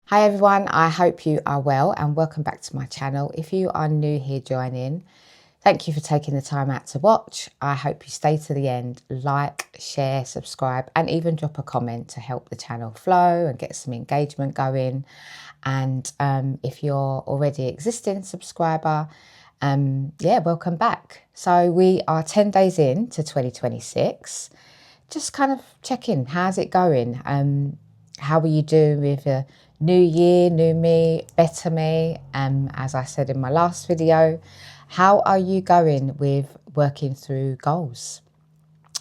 Hi everyone, I hope you are well and welcome back to my channel. If you are new here joining, thank you for taking the time out to watch. I hope you stay to the end, like, share, subscribe and even drop a comment to help the channel flow and get some engagement going. And if you're already existing subscriber, welcome back. So we are 10 days into 2026. Just kind of check in. How's it going? How are you doing with a new year, new me, better me? As I said in my last video, how are you going with working through goals?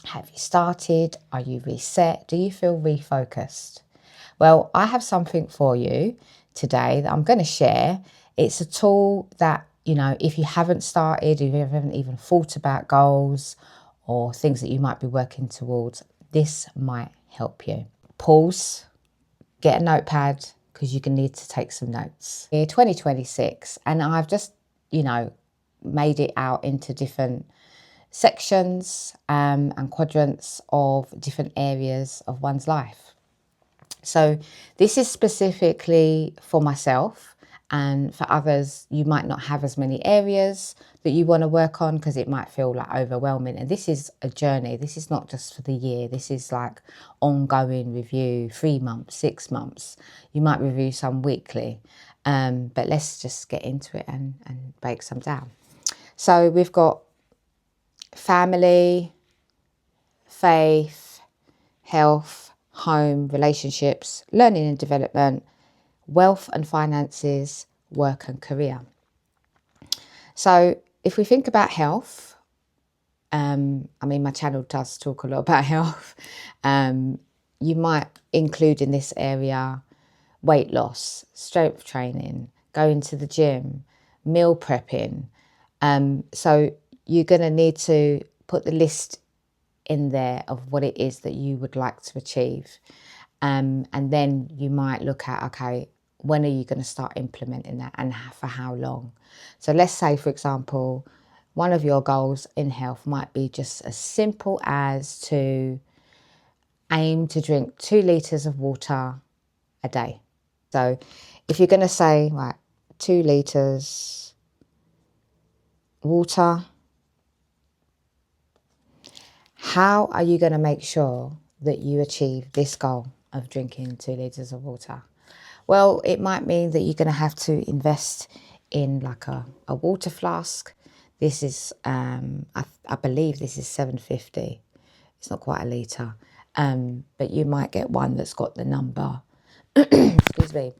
Have you started? Are you reset? Do you feel refocused? Well, I have something for you today that I'm going to share. It's a tool that, if you haven't started, if you haven't even thought about goals or things that you might be working towards, this might help you. Pause, get a notepad because you're going to need to take some notes. 2026, and I've just, made it out into different sections and quadrants of different areas of one's life. So this is specifically for myself, and for others you might not have as many areas that you want to work on because it might feel like overwhelming. And this is a journey. This is not just for the year. This is like ongoing review, 3 months, 6 months. You might review some weekly, but let's just get into it and break some down. So we've got family, faith, health, home, relationships, learning and development, wealth and finances, work and career. So if we think about health, my channel does talk a lot about health. You might include in this area weight loss, strength training, going to the gym, meal prepping. So you're going to need to put the list in there of what it is that you would like to achieve. And then you might look at, okay, when are you going to start implementing that and for how long? So let's say, for example, one of your goals in health might be just as simple as to aim to drink 2 litres of water a day. So if you're going to say, right, 2 litres water, how are you going to make sure that you achieve this goal of drinking 2 litres of water? Well, it might mean that you're going to have to invest in like a water flask. This is, I believe this is $7.50. It's not quite a litre, but you might get one that's got the number, excuse me,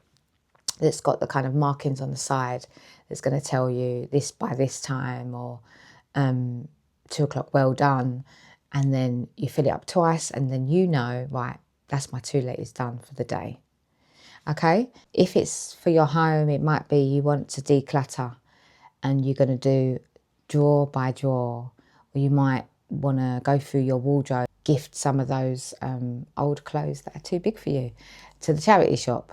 that's got the kind of markings on the side that's going to tell you this by this time, or 2 o'clock, well done. And then you fill it up twice and then right, that's my 2 litres done for the day. Okay, if it's for your home, it might be you want to declutter and you're going to do drawer by drawer, or you might want to go through your wardrobe, gift some of those old clothes that are too big for you to the charity shop,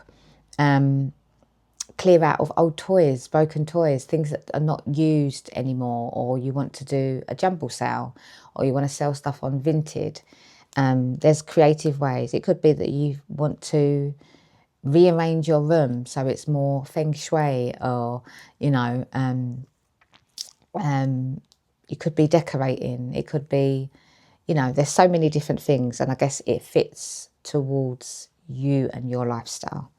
clear out of old toys, broken toys, things that are not used anymore, or you want to do a jumble sale, or you want to sell stuff on Vinted. There's creative ways. It could be that you want to rearrange your room so it's more feng shui, or you could be decorating. It could be, there's so many different things, and I guess it fits towards you and your lifestyle.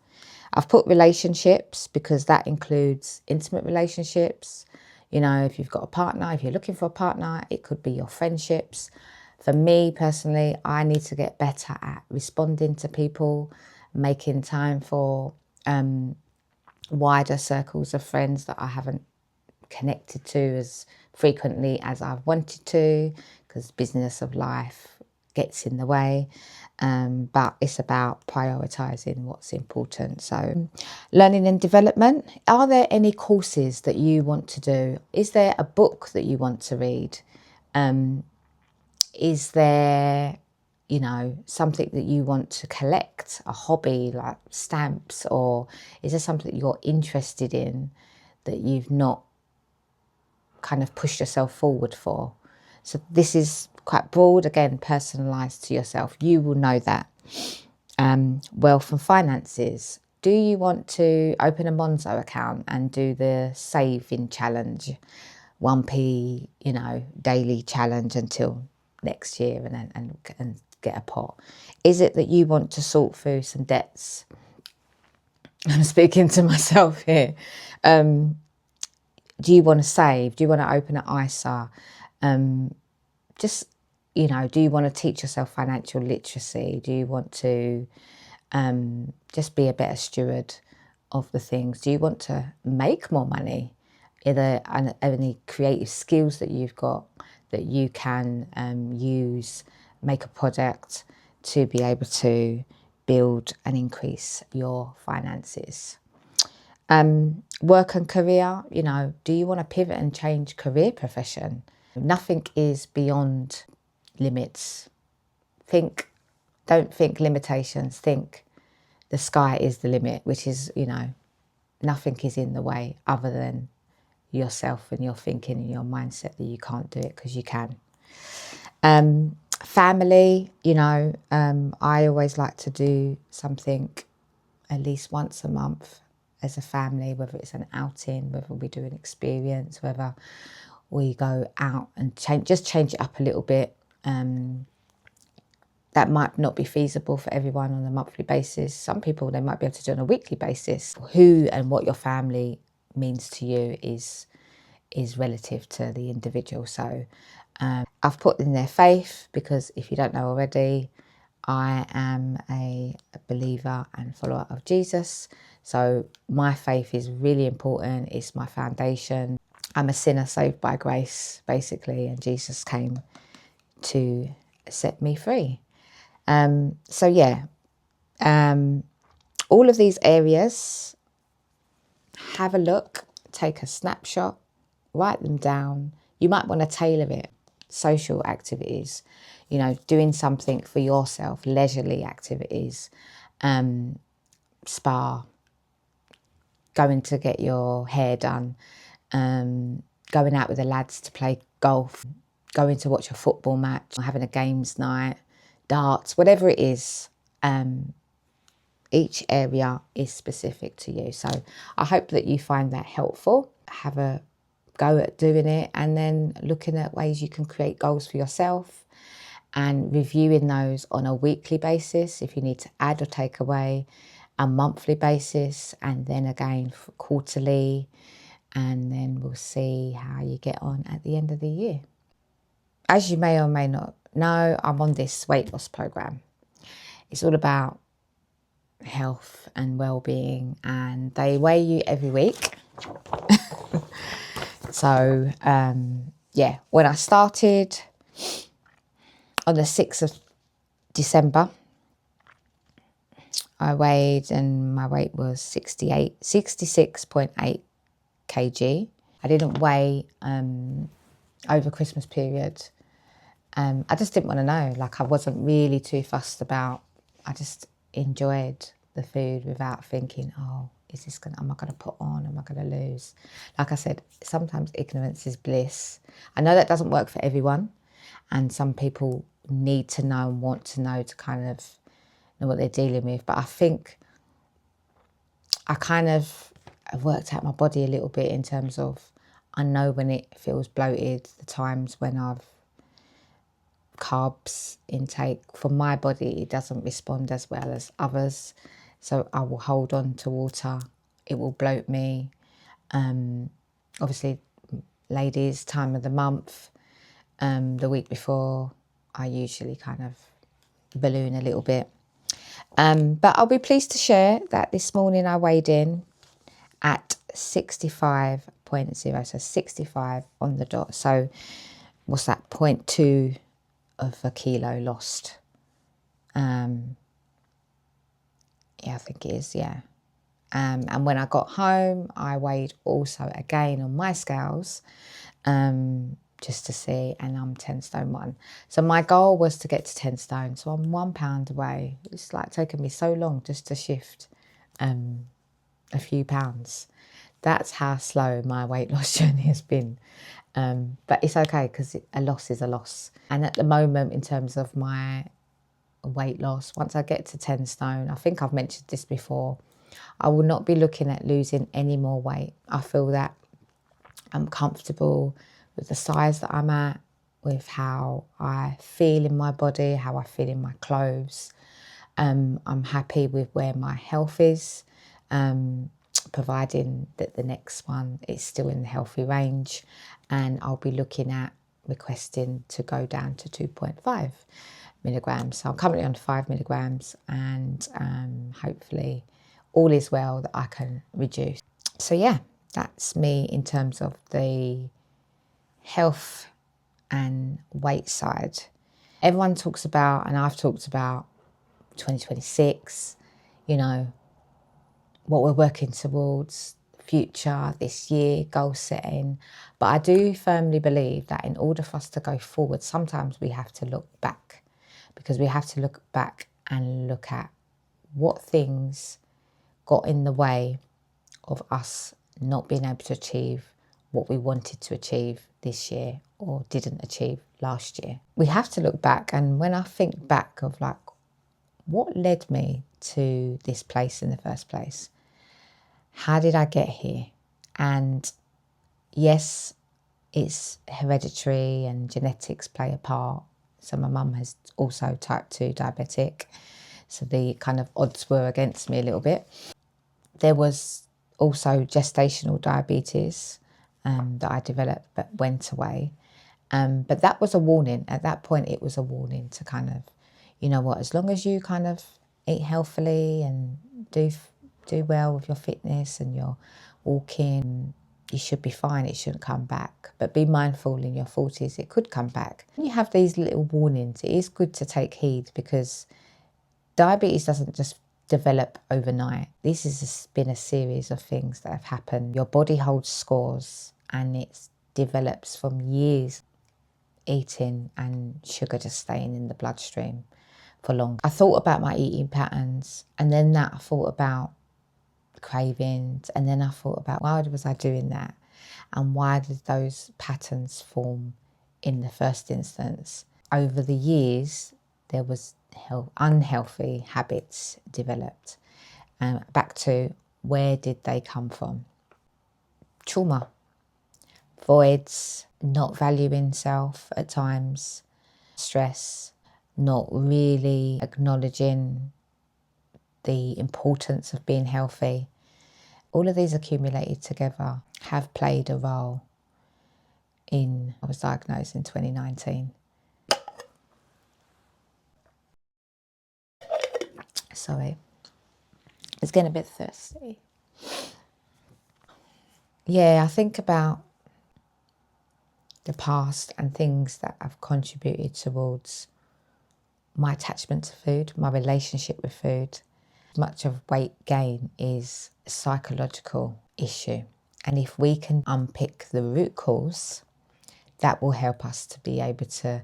I've put relationships because that includes intimate relationships. If you've got a partner, if you're looking for a partner, it could be your friendships. For me personally, I need to get better at responding to people, making time for wider circles of friends that I haven't connected to as frequently as I've wanted to, because business of life gets in the way. But it's about prioritising what's important. So learning and development. Are there any courses that you want to do? Is there a book that you want to read? Is there something that you want to collect, a hobby like stamps, or is there something you're interested in that you've not kind of pushed yourself forward for? So this is quite broad, again, personalised to yourself. You will know that. Wealth and finances. Do you want to open a Monzo account and do the saving challenge, 1p, daily challenge until next year and get a pot? Is it that you want to sort through some debts? I'm speaking to myself here. Do you want to save? Do you want to open an ISA? Do you want to teach yourself financial literacy? Do you want to just be a better steward of the things? Do you want to make more money? Are there any creative skills that you've got that you can use, make a product to be able to build and increase your finances? Work and career, do you want to pivot and change career profession? Nothing is beyond limits. Don't think limitations, think the sky is the limit, which is, nothing is in the way other than yourself and your thinking and your mindset that you can't do it, because you can. Family, I always like to do something at least once a month as a family, whether it's an outing, whether we do an experience, whether we go out and change it up a little bit. That might not be feasible for everyone on a monthly basis. Some people, they might be able to do it on a weekly basis. Who and what your family means to you is relative to the individual. So I've put in there faith, because if you don't know already, I am a believer and follower of Jesus. So my faith is really important. It's my foundation. I'm a sinner saved by grace, basically, and Jesus came to set me free. All of these areas, have a look, take a snapshot, write them down. You might want to tailor it. Social activities, doing something for yourself, leisurely activities, spa, going to get your hair done, going out with the lads to play golf, going to watch a football match, having a games night, darts, whatever it is. Each area is specific to you. So I hope that you find that helpful. Have a go at doing it, and then looking at ways you can create goals for yourself and reviewing those on a weekly basis if you need to add or take away, a monthly basis, and then again quarterly, and then we'll see how you get on at the end of the year. As you may or may not know, I'm on this weight loss program. It's all about health and well-being, and they weigh you every week. So when I started on the 6th of December, I weighed, and my weight was 66.8 kg. I didn't weigh over Christmas period. I just didn't want to know. I wasn't really too fussed about. I just enjoyed the food without thinking, am I going to put on? Am I going to lose? Like I said, sometimes ignorance is bliss. I know that doesn't work for everyone, and some people need to know and want to know to kind of know what they're dealing with. But I think I kind of worked out my body a little bit in terms of, I know when it feels bloated, the times when I've carbs intake. For my body, it doesn't respond as well as others. So I will hold on to water. It will bloat me. Obviously, ladies, time of the month, the week before, I usually kind of balloon a little bit. But I'll be pleased to share that this morning I weighed in at 65.0, so 65 on the dot. So what's that, 0.2 of a kilo lost? I think it is, yeah. And when I got home, I weighed also again on my scales, just to see, and I'm 10 stone 1. So my goal was to get to 10 stone. So I'm 1 pound away. It's taken me so long just to shift a few pounds. That's how slow my weight loss journey has been. But it's okay, because a loss is a loss. And at the moment, in terms of my weight loss, once I get to 10 stone, I think I've mentioned this before, I will not be looking at losing any more weight. I feel that I'm comfortable with the size that I'm at, with how I feel in my body, how I feel in my clothes. I'm happy with where my health is, providing that the next one is still in the healthy range, and I'll be looking at requesting to go down to 2.5 milligrams. So I'm currently on 5 milligrams, and hopefully all is well that I can reduce. So yeah, that's me in terms of the health and weight side. Everyone talks about, and I've talked about, 2026, you know, what we're working towards, future, this year, goal setting. But I do firmly believe that in order for us to go forward, sometimes we have to look back, because we have to look back and look at what things got in the way of us not being able to achieve what we wanted to achieve this year or didn't achieve last year. We have to look back, and when I think back of like, what led me to this place in the first place? How did I get here? And yes, it's hereditary and genetics play a part. So my mum has also type 2 diabetic. So the kind of odds were against me a little bit. There was also gestational diabetes that I developed but went away. But that was a warning. At that point, it was a warning to kind of, you know what, as long as you kind of eat healthily and do well with your fitness and your walking, you should be fine. It shouldn't come back. But be mindful in your 40s, it could come back. When you have these little warnings, it is good to take heed, because diabetes doesn't just develop overnight. This has been a series of things that have happened. Your body holds scores, and it develops from years eating and sugar just staying in the bloodstream for long. I thought about my eating patterns, and then I thought about cravings, and then I thought about why was I doing that, and why did those patterns form in the first instance. Over the years, there was unhealthy habits developed. Back to, where did they come from? Trauma, voids, not valuing self at times, stress, not really acknowledging the importance of being healthy. All of these accumulated together have played a role in, I was diagnosed in 2019. Sorry, it's getting a bit thirsty. Yeah, I think about the past and things that have contributed towards my attachment to food, my relationship with food. Much of weight gain is a psychological issue. And if we can unpick the root cause, that will help us to be able to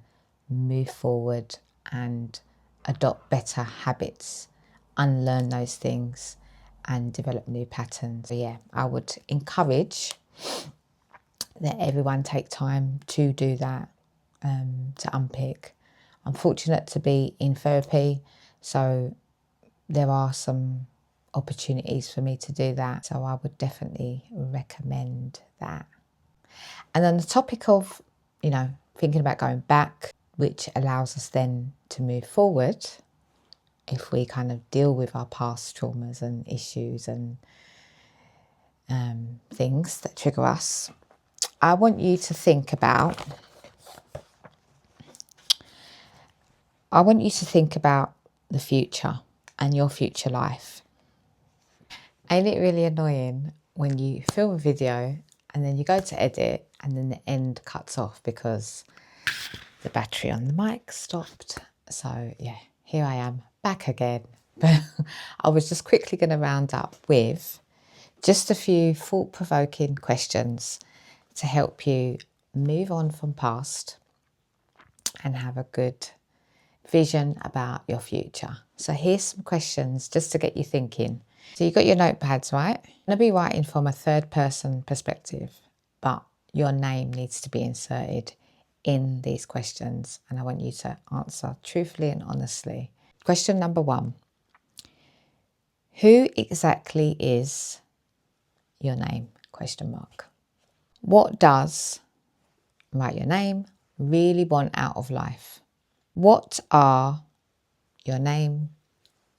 move forward and adopt better habits, unlearn those things, and develop new patterns. So yeah, I would encourage that everyone take time to do that, to unpick. I'm fortunate to be in therapy, so there are some opportunities for me to do that. So I would definitely recommend that. And then the topic of, you know, thinking about going back, which allows us then to move forward if we kind of deal with our past traumas and issues and things that trigger us. I want you to think about the future and your future life. Ain't it really annoying when you film a video and then you go to edit and then the end cuts off because the battery on the mic stopped? So yeah, here I am back again. But I was just quickly going to round up with just a few thought-provoking questions to help you move on from past and have a good vision about your future. So here's some questions just to get you thinking. So you've got your notepads, right? I'm going to be writing from a third person perspective, but your name needs to be inserted in these questions, and I want you to answer truthfully and honestly. Question number 1. Who exactly is your name? Question mark. What does, write your name, really want out of life? What are your name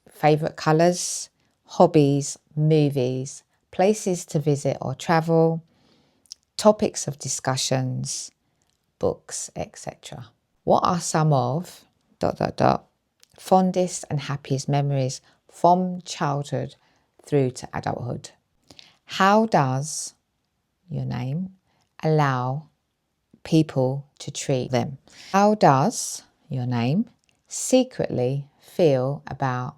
favourite colours, hobbies, movies, places to visit or travel, topics of discussions, books, etc. What are some of ... fondest and happiest memories from childhood through to adulthood? How does your name allow people to treat them? How does your name secretly feel about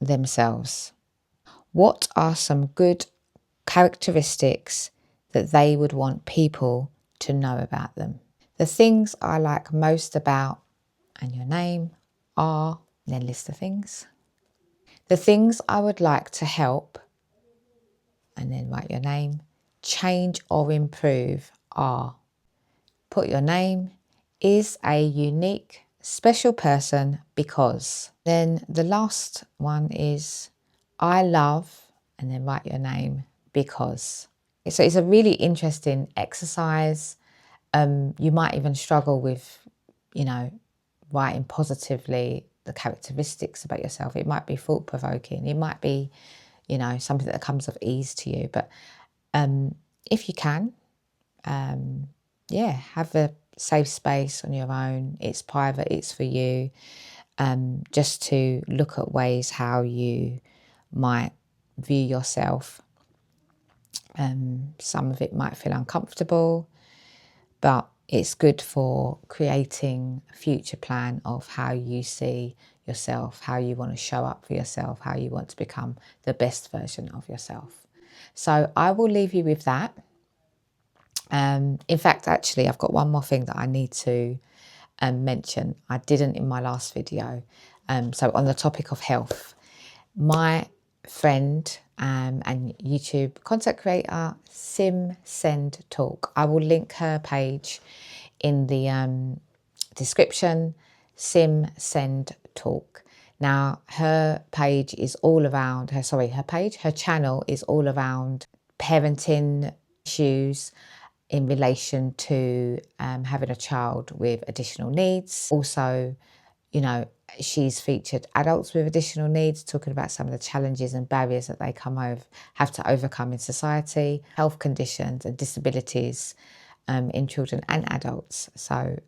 themselves? What are some good characteristics that they would want people to know about them? The things I like most about and your name are, then list the things. The things I would like to help, and then write your name, change or improve are. Put your name, is a unique, special person because. Then the last one is, I love, and then write your name because. So it's a really interesting exercise. You might even struggle with, writing positively the characteristics about yourself. It might be thought-provoking. It might be, something that comes of ease to you. But if you can, have a safe space on your own. It's private, it's for you. Just to look at ways how you might view yourself. Some of it might feel uncomfortable, but it's good for creating a future plan of how you see yourself, how you want to show up for yourself, how you want to become the best version of yourself. So I will leave you with that. In fact, actually, I've got one more thing that I need to mention. I didn't in my last video. So on the topic of health, my friend and YouTube content creator, Sim Send Talk. I will link her page in the description, Sim Send Talk. Now, her page is all around, her channel is all around parenting issues in relation to having a child with additional needs. Also, she's featured adults with additional needs, talking about some of the challenges and barriers that they have to overcome in society, health conditions and disabilities in children and adults. So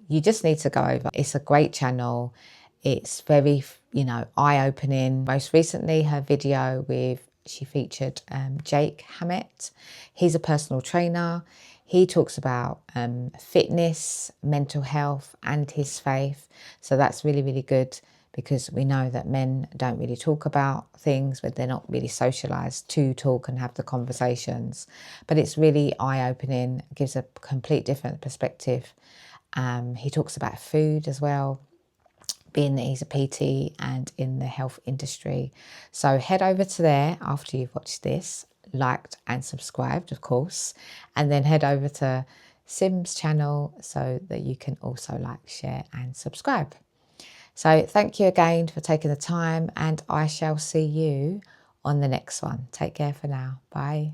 you just need to go over. It's a great channel. It's very, eye-opening. Most recently, her video she featured Jake Hammett. He's a personal trainer. He talks about fitness, mental health and his faith. So that's really, really good because we know that men don't really talk about things, but they're not really socialised to talk and have the conversations. But it's really eye-opening, gives a complete different perspective. He talks about food as well, being that he's a PT and in the health industry. So head over to there after you've watched this, liked and subscribed, of course, and then head over to Sim's channel so that you can also like, share and subscribe. So thank you again for taking the time, and I shall see you on the next one. Take care for now. Bye.